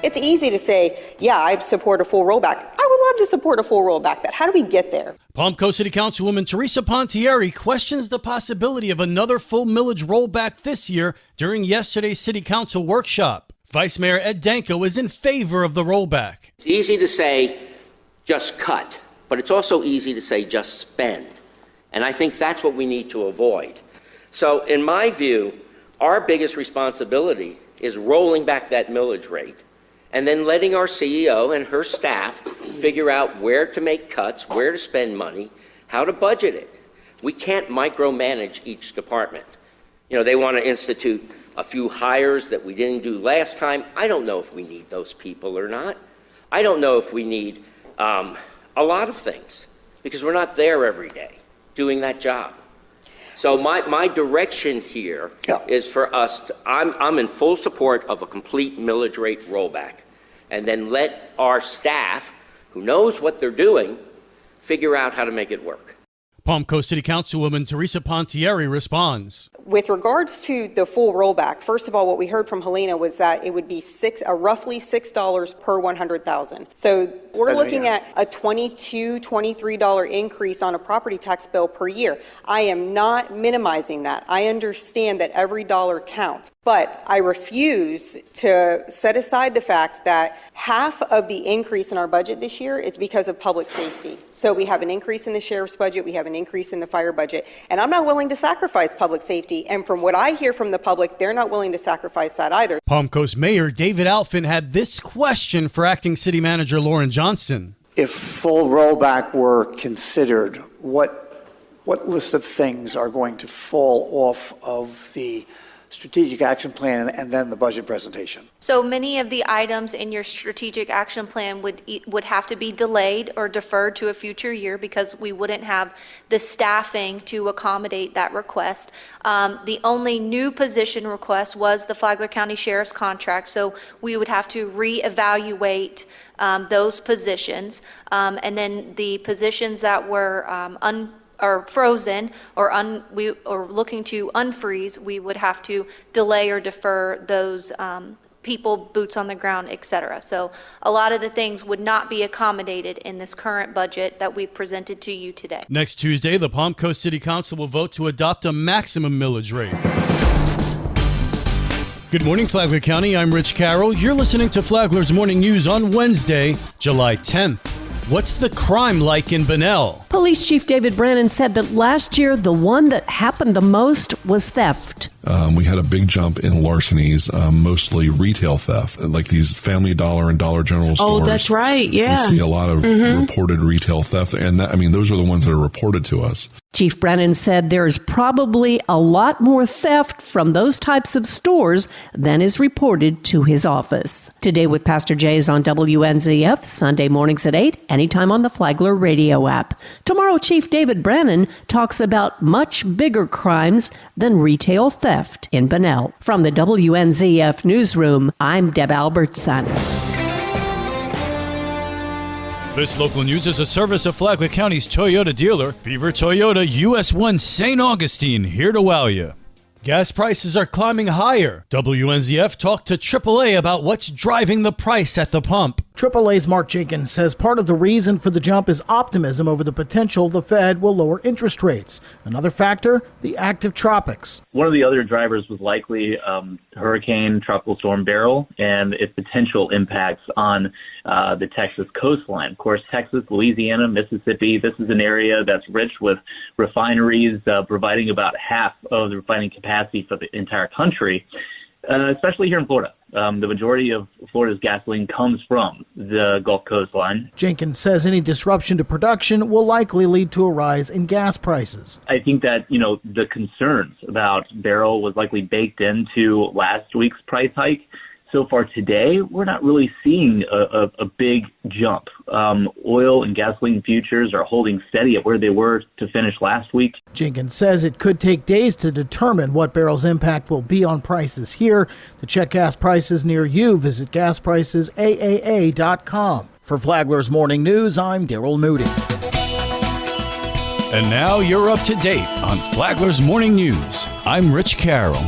It's easy to say, yeah, I support a full rollback. I would love to support a full rollback, but how do we get there? Palm Coast City Councilwoman Teresa Pontieri questions the possibility of another full millage rollback this year during yesterday's City Council workshop. Vice Mayor Ed Danko is in favor of the rollback. It's easy to say, just cut, but it's also easy to say, just spend. And I think that's what we need to avoid. So in my view, our biggest responsibility is rolling back that millage rate and then letting our CEO and her staff figure out where to make cuts, where to spend money, how to budget it. We can't micromanage each department. You know, they want to institute a few hires that we didn't do last time. I don't know if we need those people or not. I don't know if we need a lot of things because we're not there every day doing that job. So my direction here is for us to, I'm in full support of a complete millage rate rollback, and then let our staff, who knows what they're doing, figure out how to make it work. Palm Coast City Councilwoman Teresa Pontieri responds. With regards to the full rollback, first of all, what we heard from Helena was that it would be roughly $6 per 100,000. So we're looking at a $22, $23 increase on a property tax bill per year. I am not minimizing that. I understand that every dollar counts, but I refuse to set aside the fact that half of the increase in our budget this year is because of public safety. So we have an increase in the sheriff's budget, we have an increase in the fire budget, and I'm not willing to sacrifice public safety. And from what I hear from the public, they're not willing to sacrifice that either. Palm Coast Mayor David Alfin had this question for Acting City Manager Lauren Johnston. If full rollback were considered, what list of things are going to fall off of the strategic action plan and then the budget presentation? So many of the items in your strategic action plan would have to be delayed or deferred to a future year because we wouldn't have the staffing to accommodate that request. The only new position request was the Flagler County Sheriff's contract, so we would have to reevaluate those positions, and then the positions that were are frozen or we are looking to unfreeze, we would have to delay or defer those people, boots on the ground, et cetera. So a lot of the things would not be accommodated in this current budget that we've presented to you today. Next Tuesday, the Palm Coast City Council will vote to adopt a maximum millage rate. Good morning, Flagler County. I'm Rich Carroll. You're listening to Flagler's Morning News on Wednesday, July 10th. What's the crime like in Bunnell? Police Chief David Brannon said that last year, the one that happened the most was theft. We had a big jump in larcenies, mostly retail theft, like these Family Dollar and Dollar General stores. Oh, that's right. Yeah. We see a lot of reported retail theft. And those are the ones that are reported to us. Chief Brannon said there's probably a lot more theft from those types of stores than is reported to his office. Today with Pastor Jay is on WNZF, Sunday mornings at 8, anytime on the Flagler radio app. Tomorrow, Chief David Brannon talks about much bigger crimes than retail theft in Bunnell. From the WNZF newsroom, I'm Deb Albertson. This local news is a service of Flagler County's Toyota dealer, Beaver Toyota US 1 St. Augustine, here to wow you. Gas prices are climbing higher. WNZF talked to AAA about what's driving the price at the pump. AAA's Mark Jenkins says part of the reason for the jump is optimism over the potential the Fed will lower interest rates. Another factor, the active tropics. One of the other drivers was likely Hurricane Tropical Storm Beryl and its potential impacts on the Texas coastline. Of course, Texas, Louisiana, Mississippi, this is an area that's rich with refineries providing about half of the refining capacity for the entire country, especially here in Florida. The majority of Florida's gasoline comes from the Gulf coastline. Jenkins says any disruption to production will likely lead to a rise in gas prices. I think that, the concerns about Beryl was likely baked into last week's price hike. So far today, we're not really seeing a big jump. Oil and gasoline futures are holding steady at where they were to finish last week. Jenkins says it could take days to determine what Beryl's impact will be on prices here. To check gas prices near you, visit gaspricesAAA.com. For Flagler's Morning News, I'm Daryl Moody. And now you're up to date on Flagler's Morning News. I'm Rich Carroll.